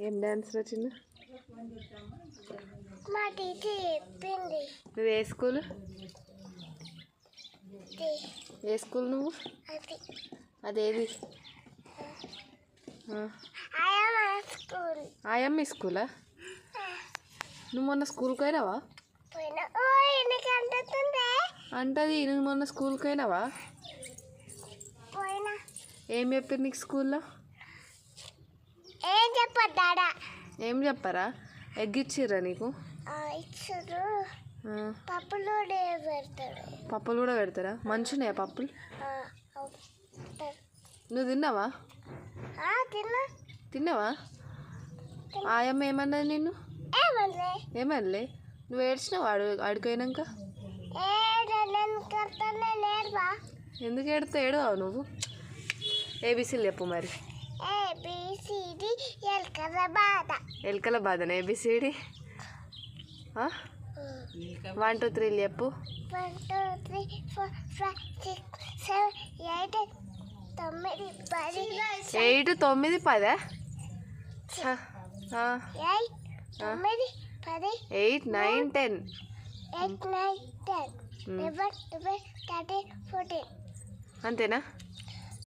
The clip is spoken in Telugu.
ఏం డాన్స్ చిన్న? మా టీచర్ చెప్పింది. నువ్వు ఏ స్కూల్? ఏ స్కూల్ నువ్వు? అదేది? ఆయమ్మ స్కూలా? నువ్వు మొన్న స్కూల్కి పోయినావా? అంటది నువ్వు మొన్న స్కూల్కి పోయినావా? ఏం చెప్పారు నీకు స్కూల్లో? ఏం చెప్పారా? ఎగ్గిచ్చిర్రా నీకు? పప్పులు కూడా పెడతారా? మంచిగా పప్పులు? నువ్వు తిన్నావా? తిన్నావా? ఆయమ్మ ఏమన్నది నిన్ను? ఏమనలే. నువ్వు ఏడ్చినావా ఆడిపోయినాక? ఎందుకు ఏడుతా? ఏడవావు నువ్వు? ఏబీసీలు చెప్పు మరి. ఎలకల బాధనా ఏబిసిడి? 1 2 3 చెప్పు. 1 2 3 4 5 6 7 8 9 10. 8 9 10. 8 9 10 11 12 13 14. అంతేనా?